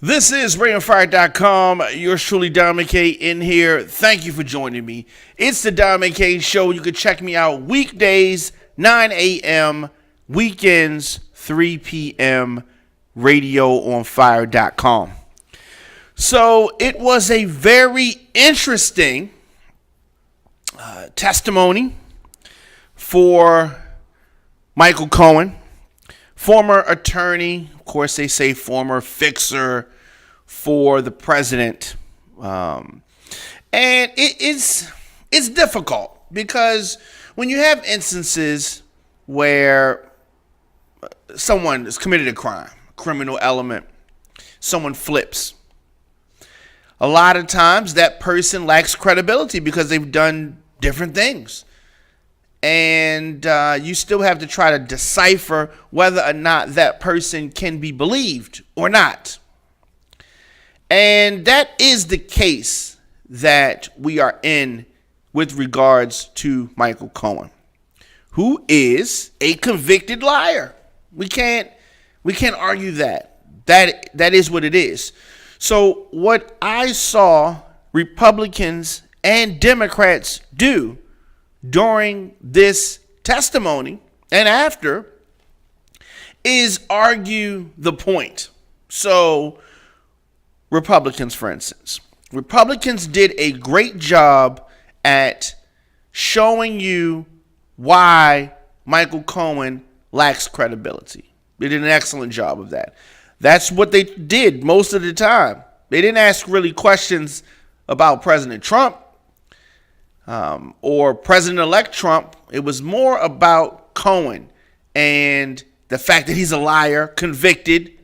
This is Radioonfire.com. Yours truly, Don McKay, in here. Thank you for joining me. It's the Don McKay Show. You can check me out weekdays, 9 a.m., weekends, 3 p.m., Radioonfire.com. So it was a very interesting testimony for Michael Cohen, former attorney. Of course, they say former fixer for the president. And it's difficult because when you have instances where someone has committed a crime, criminal element, someone flips, a lot of times that person lacks credibility because they've done different things. And you still have to try to decipher whether or not that person can be believed or not. And that is the case that we are in with regards to Michael Cohen, who is a convicted liar. We can't argue that. That is what it is. So what I saw Republicans and Democrats do during this testimony and after is argue the point. So Republicans, for instance, Republicans did a great job at showing you why Michael Cohen lacks credibility. They did an excellent job of that. That's what they did most of the time. They didn't ask really questions about President Trump or President-elect Trump. It was more about Cohen and the fact that he's a liar, convicted,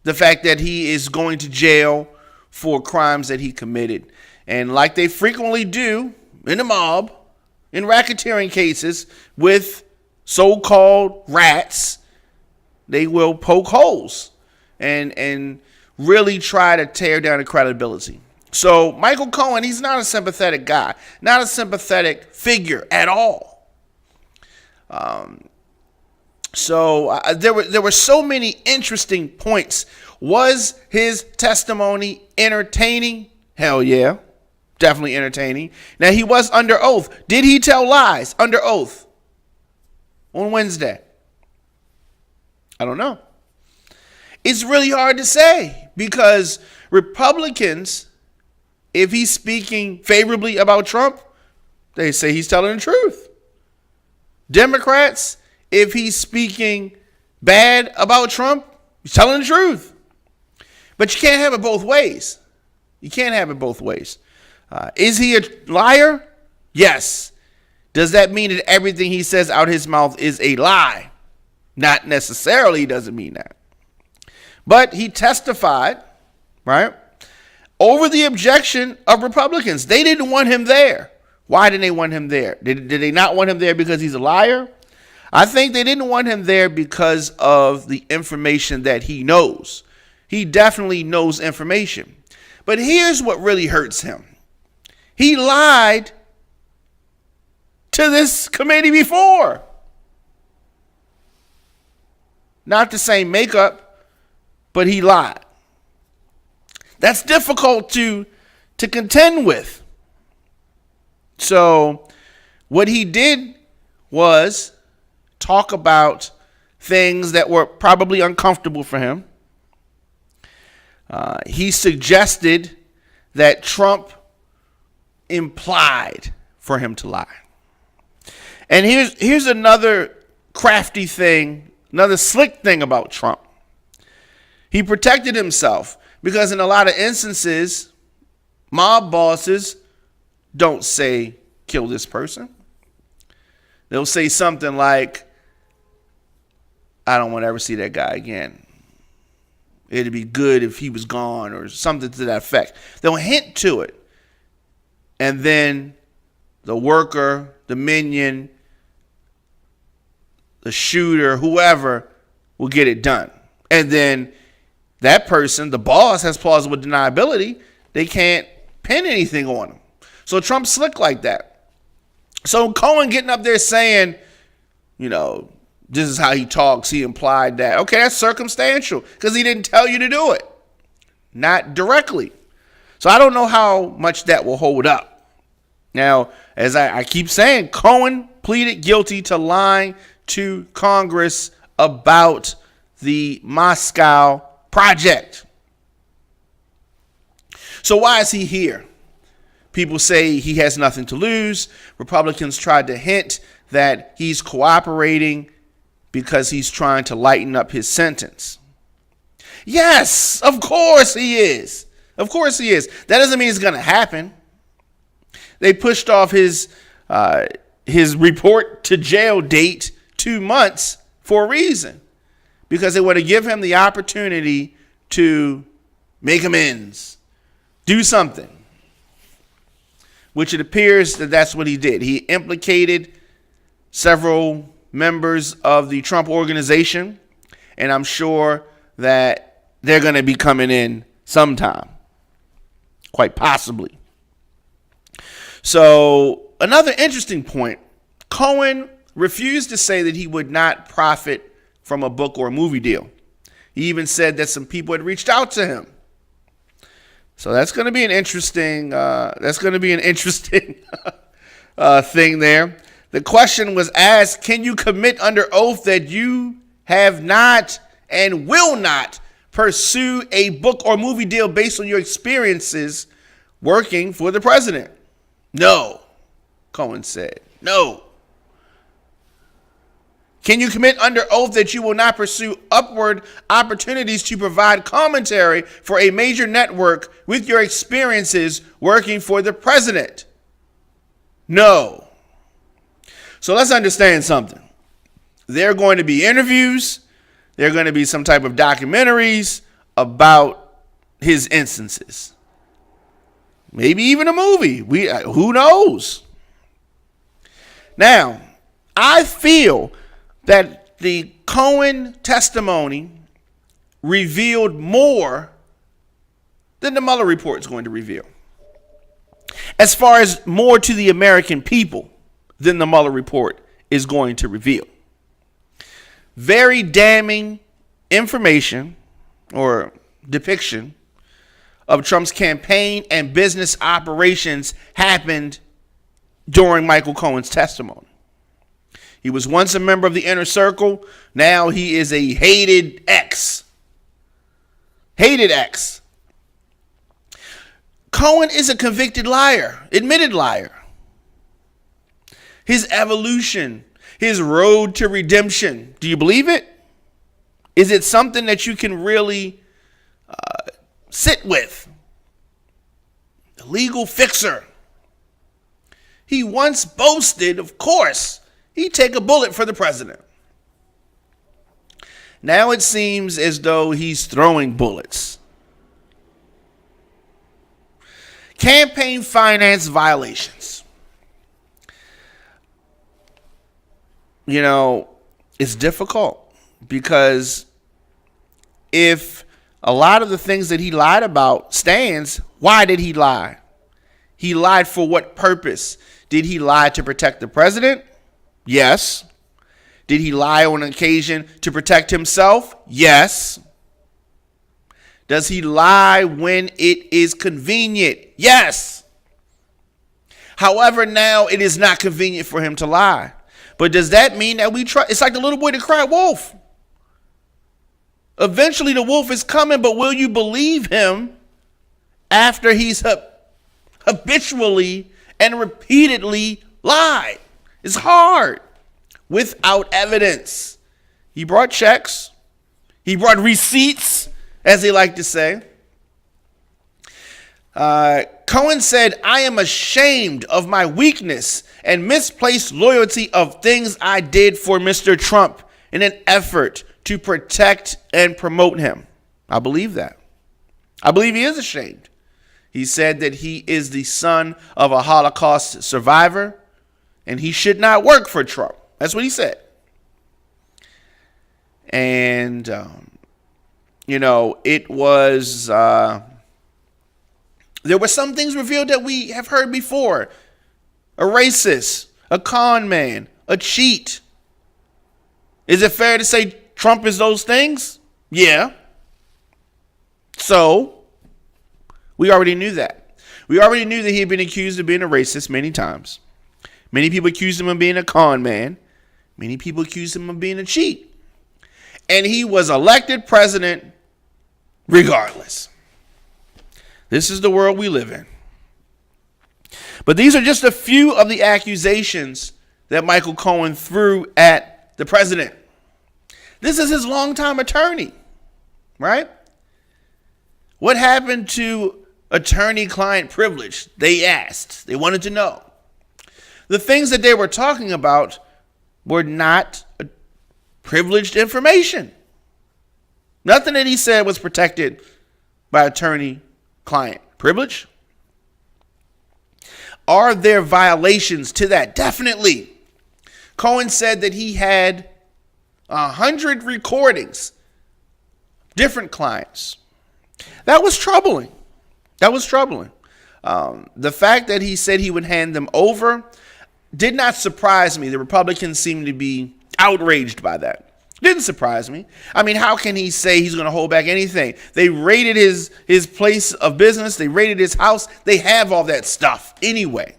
the fact that he is going to jail for crimes that he committed. And like they frequently do in the mob, in racketeering cases with so-called rats, they will poke holes and really try to tear down the credibility. So Michael Cohen, he's not a sympathetic guy, not a sympathetic figure at all. There were so many interesting points. Was his testimony entertaining? Hell yeah, definitely entertaining. Now, he was under oath. Did he tell lies under oath on Wednesday? I don't know. It's really hard to say because Republicans, if he's speaking favorably about Trump, they say he's telling the truth. Democrats, if he's speaking bad about Trump, he's telling the truth. But you can't have it both ways. You can't have it both ways. Is he a liar? Yes. Does that mean that everything he says out his mouth is a lie? Not necessarily doesn't mean that. But he testified, right, over the objection of Republicans. They didn't want him there. Why didn't they want him there? Did they not want him there because he's a liar? I think they didn't want him there because of the information that he knows. He definitely knows information. But here's what really hurts him. He lied to this committee before. Not the same makeup, but he lied. That's difficult to contend with. So what he did was talk about things that were probably uncomfortable for him. He suggested that Trump implied for him to lie. And here's another crafty thing, another slick thing about Trump. He protected himself because in a lot of instances, mob bosses don't say, kill this person. They'll say something like, I don't want to ever see that guy again. It'd be good if he was gone or something to that effect. They'll hint to it. And then the worker, the minion, the shooter, whoever will get it done. And then that person, the boss, has plausible deniability. They can't pin anything on him. So Trump's slick like that. So Cohen getting up there saying, this is how he talks. He implied that. Okay, that's circumstantial because he didn't tell you to do it. not directly. So I don't know how much that will hold up. Now, as I keep saying, Cohen pleaded guilty to lying to Congress about the Moscow project. So why is he here? People say he has nothing to lose. Republicans tried to hint that he's cooperating because he's trying to lighten up his sentence. Yes, of course he is. Of course he is. That doesn't mean it's going to happen. They pushed off his report to jail date 2 months for a reason, because they want to give him the opportunity to make amends, do something, which it appears that that's what he did. He implicated several members of the Trump organization, and I'm sure that they're going to be coming in sometime, quite possibly. So another interesting point, Cohen refused to say that he would not profit from a book or a movie deal. He even said that some people had reached out to him. So that's going to be an interesting thing there. The question was asked, can you commit under oath that you have not and will not pursue a book or movie deal based on your experiences working for the president? No, Cohen said. No. Can you commit under oath that you will not pursue upward opportunities to provide commentary for a major network with your experiences working for the president? No. So let's understand something. There are going to be interviews. There are going to be some type of documentaries about his instances. Maybe even a movie. Who knows? Now, I feel that the Cohen testimony revealed more than the Mueller report is going to reveal. As far as more to the American people than the Mueller report is going to reveal. Very damning information or depiction of Trump's campaign and business operations happened during Michael Cohen's testimony. He was once a member of the inner circle. Now he is a hated ex. Hated ex. Cohen is a convicted liar, admitted liar. His evolution, his road to redemption. Do you believe it? Is it something that you can really sit with? The legal fixer. He once boasted, of course, he'd take a bullet for the president. Now it seems as though he's throwing bullets. Campaign finance violations. You know, it's difficult because if a lot of the things that he lied about stands, why did he lie? He lied for what purpose? Did he lie to protect the president? Yes. Did he lie on occasion to protect himself? Yes. Does he lie when it is convenient? Yes. However, now it is not convenient for him to lie. But does that mean that we try? It's like the little boy that cried wolf. Eventually the wolf is coming, but will you believe him after he's habitually and repeatedly lied? It's hard without evidence. He brought checks. He brought receipts, as they like to say. Cohen said, I am ashamed of my weakness and misplaced loyalty of things I did for Mr. Trump in an effort to protect and promote him. I believe that. I believe he is ashamed. He said that he is the son of a Holocaust survivor and he should not work for Trump. That's what he said. And, it was, there were some things revealed that we have heard before. A racist, a con man, a cheat. Is it fair to say Trump is those things? Yeah. So, We already knew that. We already knew that he had been accused of being a racist many times. Many people accused him of being a con man. Many people accused him of being a cheat. And he was elected president regardless. This is the world we live in. But these are just a few of the accusations that Michael Cohen threw at the president. This is his longtime attorney, right? What happened to attorney-client privilege? They asked. They wanted to know. The things that they were talking about were not privileged information. Nothing that he said was protected by attorney-client privilege. Are there violations to that? Definitely. Cohen said that he had 100 recordings, different clients. That was troubling. The fact that he said he would hand them over did not surprise me. The Republicans seemed to be outraged by that. Didn't surprise me. I mean, how can he say he's going to hold back anything? They raided his place of business. They raided his house. They have all that stuff anyway.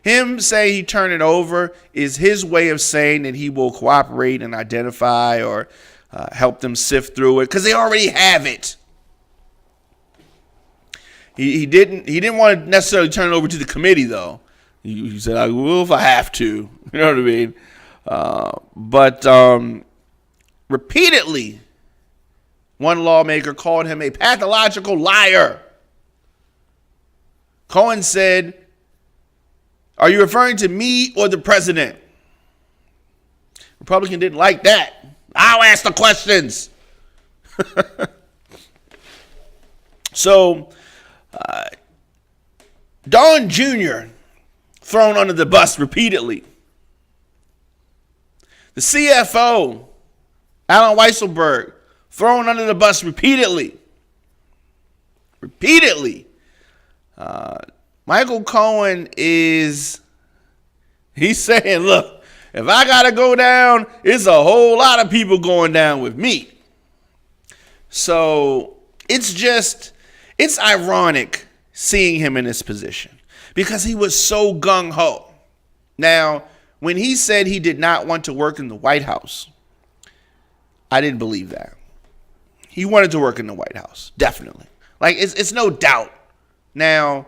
Him saying he turned it over is his way of saying that he will cooperate and identify or help them sift through it because they already have it. He didn't want to necessarily turn it over to the committee though. He said, "I will if I have to." You know what I mean? But repeatedly, one lawmaker called him a pathological liar. Cohen said, "Are you referring to me or the president?" Republican didn't like that. I'll ask the questions. So, Don Jr. thrown under the bus repeatedly. The CFO, Alan Weisselberg, thrown under the bus repeatedly. Michael Cohen he's saying, look, if I got to go down, it's a whole lot of people going down with me. So it's ironic seeing him in this position because he was so gung-ho. Now, when he said he did not want to work in the White House, I didn't believe that. He wanted to work in the White House, definitely. Like, it's no doubt. Now,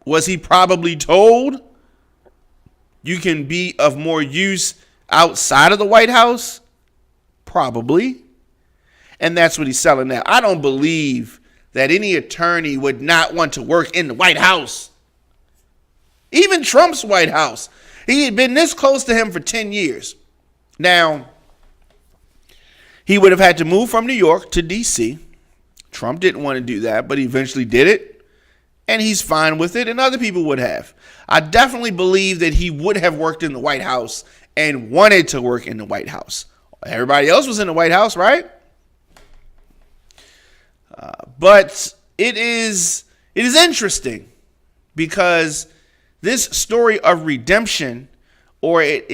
was he probably told you can be of more use outside of the White House? Probably. And that's what he's selling now. I don't believe that any attorney would not want to work in the White House. Even Trump's White House. He had been this close to him for 10 years. Now, he would have had to move from New York to D.C. Trump didn't want to do that, but he eventually did it. And he's fine with it, and other people would have. I definitely believe that he would have worked in the White House and wanted to work in the White House. Everybody else was in the White House, right? But it is interesting because this story of redemption, or it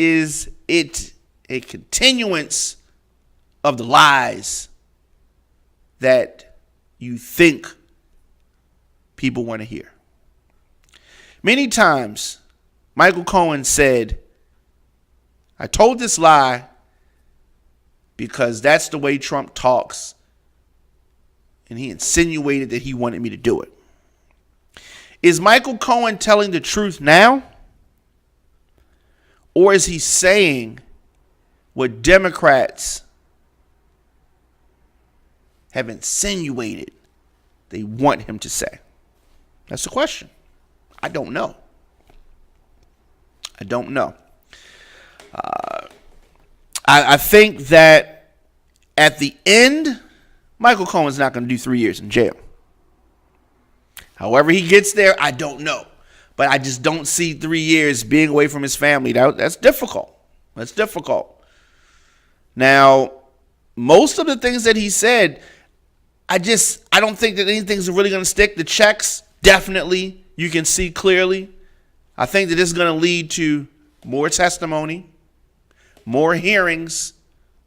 a continuance of the lies that you think people want to hear. Many times, Michael Cohen said, I told this lie because that's the way Trump talks, and he insinuated that he wanted me to do it. Is Michael Cohen telling the truth now? Or is he saying what Democrats have insinuated they want him to say? That's the question. I don't know. I think that at the end, Michael Cohen's not going to do 3 years in jail. However he gets there, I don't know. But I just don't see 3 years being away from his family. That's difficult. Now, most of the things that he said, I don't think that anything's really going to stick. The checks, definitely, you can see clearly. I think that this is going to lead to more testimony, more hearings,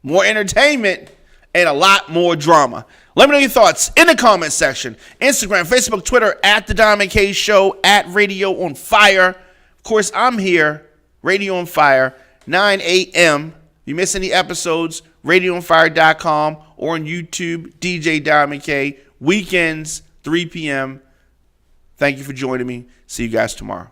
more entertainment, and a lot more drama. Let me know your thoughts in the comment section. Instagram, Facebook, Twitter, at The Diamond K Show, at Radio on Fire. Of course, I'm here, Radio on Fire, 9 a.m. If you miss any episodes, radioonfire.com or on YouTube, DJ Diamond K. Weekends, 3 p.m. Thank you for joining me. See you guys tomorrow.